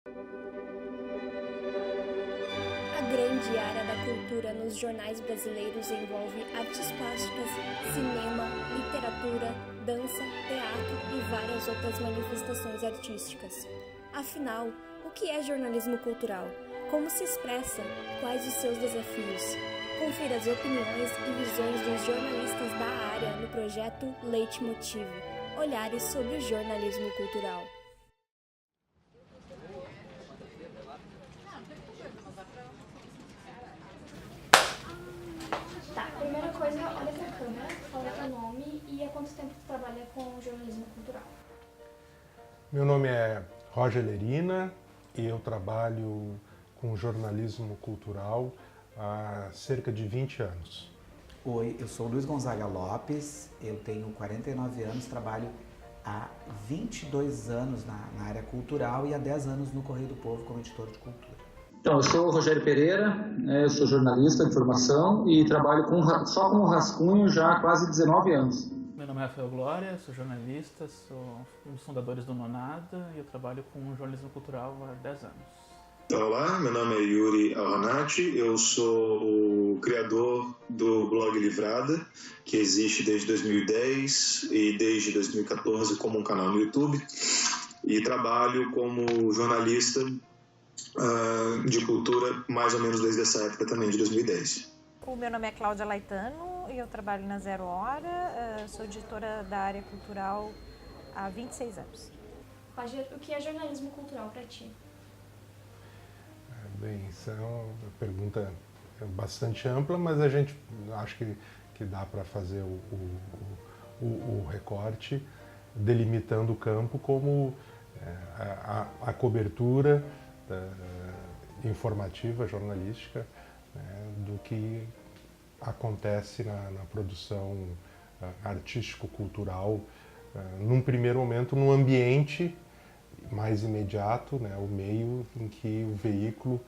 A grande área da cultura nos jornais brasileiros envolve artes plásticas, cinema, literatura, dança, teatro e várias outras manifestações artísticas. Afinal, o que é jornalismo cultural? Como se expressa? Quais os seus desafios? Confira as opiniões e visões dos jornalistas da área no projeto Leitmotiv, Olhares sobre o jornalismo cultural. Tá, primeira coisa, olha pra câmera, fala teu nome e há quanto tempo tu trabalha com jornalismo cultural? Meu nome é Roger Lerina e eu trabalho com jornalismo cultural há cerca de 20 anos. Oi, eu sou Luiz Gonzaga Lopes, eu tenho 49 anos, trabalho há 22 anos na área cultural e há 10 anos no Correio do Povo como editor de cultura. Então, eu sou o Rogério Pereira, eu sou jornalista de formação e trabalho só com o rascunho já há quase 19 anos. Meu nome é Rafael Glória, sou jornalista, sou um dos fundadores do Nonada e eu trabalho com jornalismo cultural há 10 anos. Olá, meu nome é Yuri Alhanati, eu sou o criador do blog Livrada, que existe desde 2010 e desde 2014 como um canal no YouTube, e trabalho como jornalista de cultura mais ou menos desde essa época também, de 2010. O meu nome é Cláudia Laitano e eu trabalho na Zero Hora, sou editora da área cultural há 26 anos. Roger, o que é jornalismo cultural pra ti? Bem, isso é uma pergunta bastante ampla, mas a gente acho que dá para fazer o recorte delimitando o campo como a cobertura informativa, jornalística, do que acontece na produção artístico-cultural, num primeiro momento, num ambiente mais imediato, o meio em que o veículo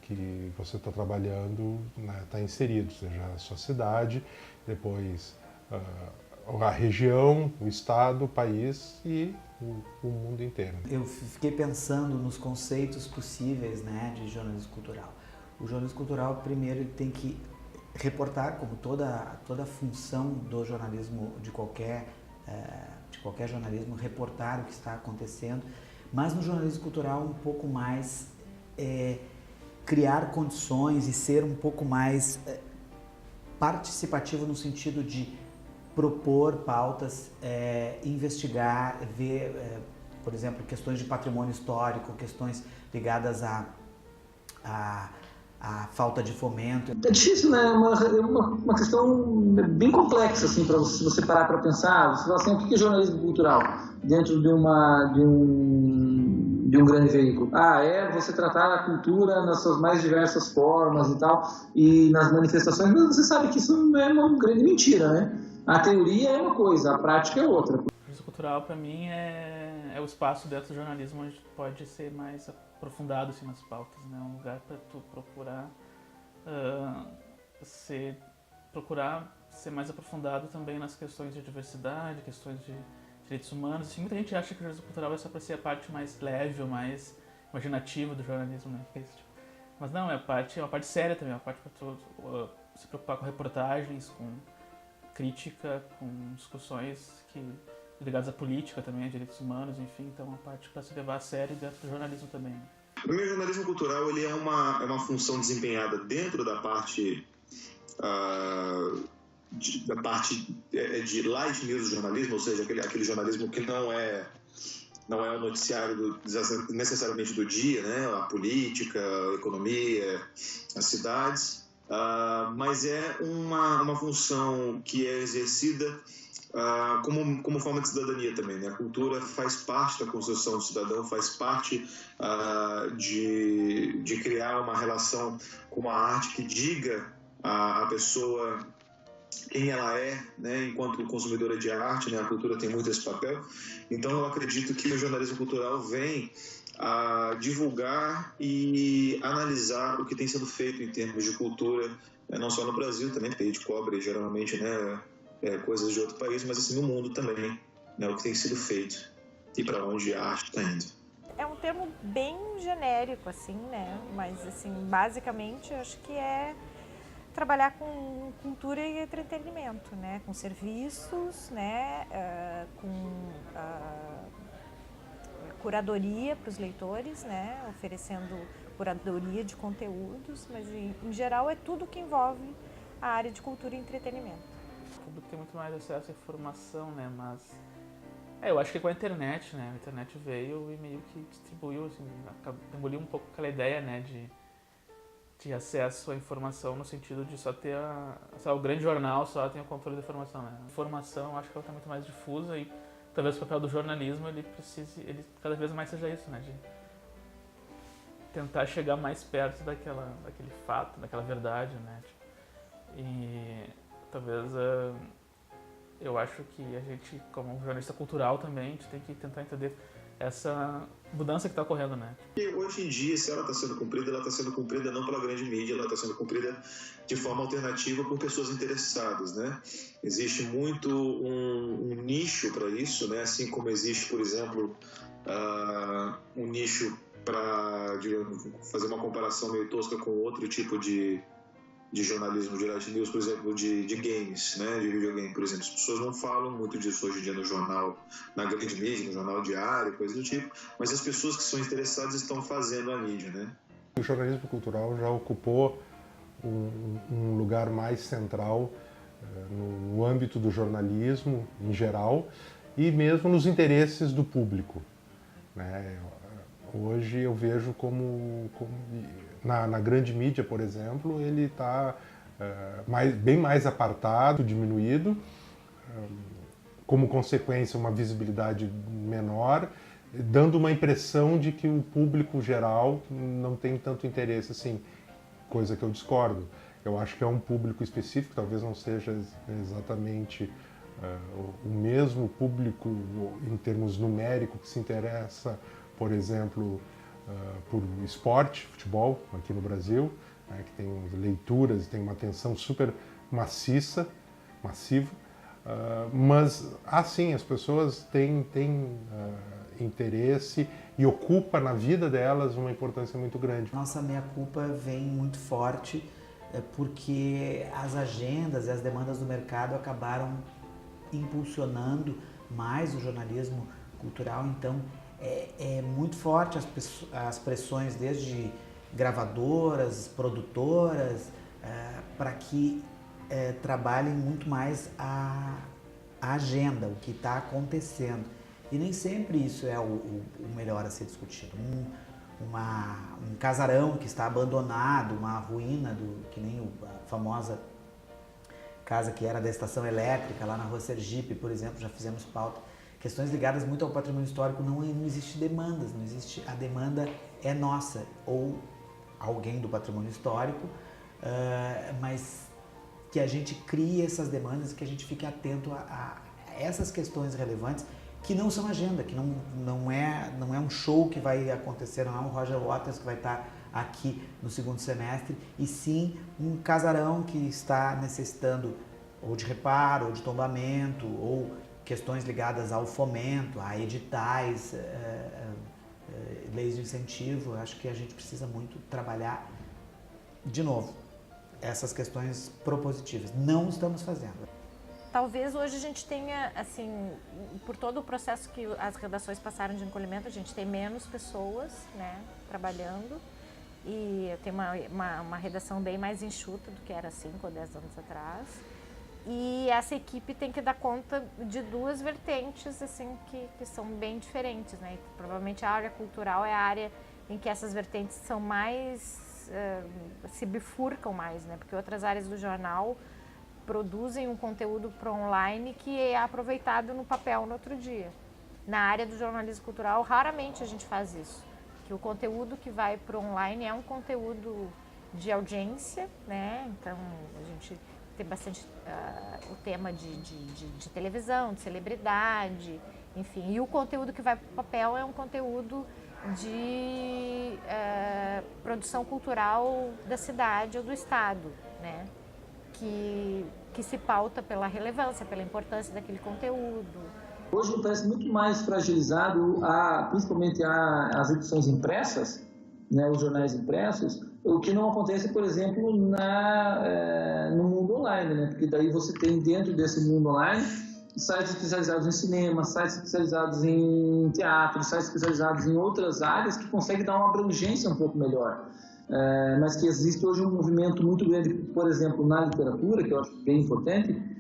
que você está trabalhando está inserido, seja a sua cidade, depois a região, o estado, o país e o mundo inteiro. Eu fiquei pensando nos conceitos possíveis de jornalismo cultural. O jornalismo cultural, primeiro, ele tem que reportar, como toda a função do jornalismo, de qualquer jornalismo, reportar o que está acontecendo, mas no jornalismo cultural um pouco mais criar condições e ser um pouco mais participativo no sentido de propor pautas, investigar, ver, por exemplo, questões de patrimônio histórico, questões ligadas à falta de fomento. É difícil, né? É uma questão bem complexa, assim, para você parar para pensar. Você fala assim, o que é jornalismo cultural dentro de um grande veículo? É você tratar a cultura nas suas mais diversas formas e tal, e nas manifestações, mas você sabe que isso é uma grande mentira, né? A teoria é uma coisa, a prática é outra. O jornalismo cultural, para mim, é o espaço dentro do jornalismo onde pode ser mais aprofundado assim, nas pautas, né? Um lugar para tu procurar ser mais aprofundado também nas questões de diversidade, questões de direitos humanos. Assim, muita gente acha que o jornalismo cultural é só para ser a parte mais leve ou mais imaginativa do jornalismo, né? Mas não, é uma parte séria também, é uma parte para tu se preocupar com reportagens, com crítica, com discussões ligadas à política também, a direitos humanos, enfim, então é uma parte para se levar a sério dentro do jornalismo também. Para mim, o jornalismo cultural ele é uma função desempenhada dentro da parte de light news do jornalismo, ou seja, aquele jornalismo que não é o noticiário necessariamente do dia, né? A política, a economia, as cidades. Mas é uma função que é exercida como forma de cidadania também, né? A cultura faz parte da construção do cidadão, faz parte de criar uma relação com a arte que diga a pessoa quem ela é, né? Enquanto consumidora de arte, né? A cultura tem muito esse papel. Então eu acredito que o jornalismo cultural vem a divulgar e analisar o que tem sido feito em termos de cultura, não só no Brasil, também porque a gente cobre geralmente, né, coisas de outro país, mas assim no mundo também, né, o que tem sido feito e para onde a arte está indo. é um termo bem genérico, assim, né? Mas, assim, basicamente, eu acho que é trabalhar com cultura e entretenimento, né? Com serviços, né? Com curadoria para os leitores, né? Oferecendo curadoria de conteúdos, mas, em geral, é tudo que envolve a área de cultura e entretenimento. O público tem muito mais acesso à informação, né? Mas eu acho que com a internet, né? A internet veio e meio que distribuiu, assim, demoliu um pouco aquela ideia, né? De acesso à informação no sentido de só ter o grande jornal só tem o controle da informação, né? A informação, acho que ela está muito mais difusa e talvez o papel do jornalismo ele cada vez mais seja isso, né? De tentar chegar mais perto daquele fato, daquela verdade, né? E talvez eu acho que a gente, como jornalista cultural também, a gente tem que tentar entender essa mudança que está ocorrendo, né? E hoje em dia, se ela está sendo cumprida, ela está sendo cumprida não pela grande mídia, ela está sendo cumprida de forma alternativa por pessoas interessadas, né? Existe muito um nicho para isso, né? Assim como existe, por exemplo, um nicho para fazer uma comparação meio tosca com outro tipo de jornalismo, de light news, por exemplo, de games, né, de videogame, por exemplo. As pessoas não falam muito disso hoje em dia no jornal, na grande mídia, no jornal diário, coisa do tipo, mas as pessoas que são interessadas estão fazendo a mídia, né? O jornalismo cultural já ocupou um lugar mais central no âmbito do jornalismo em geral e mesmo nos interesses do público, né? Hoje eu vejo como na grande mídia, por exemplo, ele está bem mais apartado, diminuído, como consequência uma visibilidade menor, dando uma impressão de que o público geral não tem tanto interesse assim, coisa que eu discordo. Eu acho que é um público específico, talvez não seja exatamente o mesmo público em termos numéricos que se interessa, por exemplo, por esporte, futebol, aqui no Brasil, né, que tem leituras, tem uma atenção super maciça, massiva, mas, sim, as pessoas têm interesse e ocupa na vida delas uma importância muito grande. Nossa meia-culpa vem muito forte porque as agendas e as demandas do mercado acabaram impulsionando mais o jornalismo cultural, então é muito forte as pressões desde gravadoras, produtoras, para que trabalhem muito mais a agenda, o que está acontecendo. E nem sempre isso é o melhor a ser discutido. Um casarão que está abandonado, uma ruína, que nem a famosa casa que era da estação elétrica, lá na rua Sergipe, por exemplo, já fizemos pauta. Questões ligadas muito ao patrimônio histórico, não existe demandas, não existe, a demanda é nossa, ou alguém do patrimônio histórico, mas que a gente crie essas demandas, que a gente fique atento a essas questões relevantes, que não são agenda, que não é um show que vai acontecer, não é um Roger Waters que vai estar aqui no segundo semestre, e sim um casarão que está necessitando ou de reparo, ou de tombamento, ou questões ligadas ao fomento, a editais, leis de incentivo. Acho que a gente precisa muito trabalhar, de novo, essas questões propositivas. Não estamos fazendo. Talvez hoje a gente tenha, assim, por todo o processo que as redações passaram de encolhimento, a gente tem menos pessoas, né, trabalhando, e tem uma redação bem mais enxuta do que era 5 ou 10 anos atrás. E essa equipe tem que dar conta de duas vertentes, assim, que são bem diferentes, né? E provavelmente a área cultural é a área em que essas vertentes são mais, se bifurcam mais, né? Porque outras áreas do jornal produzem um conteúdo para online que é aproveitado no papel no outro dia. Na área do jornalismo cultural, raramente a gente faz isso. Que o conteúdo que vai para o online é um conteúdo de audiência, né? Então, a gente tem bastante o tema de televisão, de celebridade, enfim. E o conteúdo que vai para o papel é um conteúdo de produção cultural da cidade ou do estado, né? Que se pauta pela relevância, pela importância daquele conteúdo. Hoje me parece muito mais fragilizado, principalmente as edições impressas, né, os jornais impressos, o que não acontece, por exemplo, no mundo online, né? Porque daí você tem dentro desse mundo online sites especializados em cinema, sites especializados em teatro, sites especializados em outras áreas que conseguem dar uma abrangência um pouco melhor. Mas que existe hoje um movimento muito grande, por exemplo, na literatura, que eu acho bem importante,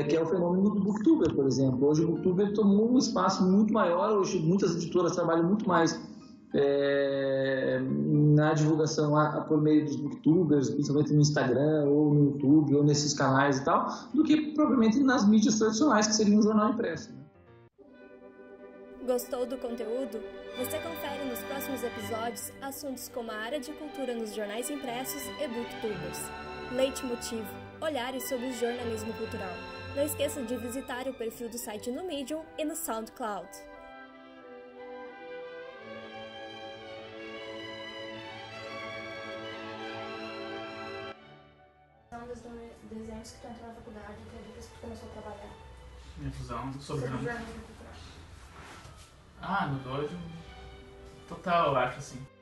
que é o fenômeno do booktuber, por exemplo. Hoje o booktuber tomou um espaço muito maior, hoje muitas editoras trabalham muito mais na divulgação por meio dos booktubers, principalmente no Instagram, ou no YouTube, ou nesses canais e tal, do que propriamente nas mídias tradicionais, que seria um jornal impresso. Gostou do conteúdo? Você confere nos próximos episódios assuntos como a área de cultura nos jornais impressos e booktubers. Leitmotiv, olhares sobre o jornalismo cultural. Não esqueça de visitar o perfil do site no Medium e no SoundCloud. Dos desenhos que tu entrou na faculdade, até depois que tu começou a trabalhar. Minha fusão sobre jornalismo cultural. no dojo, total, eu acho, assim.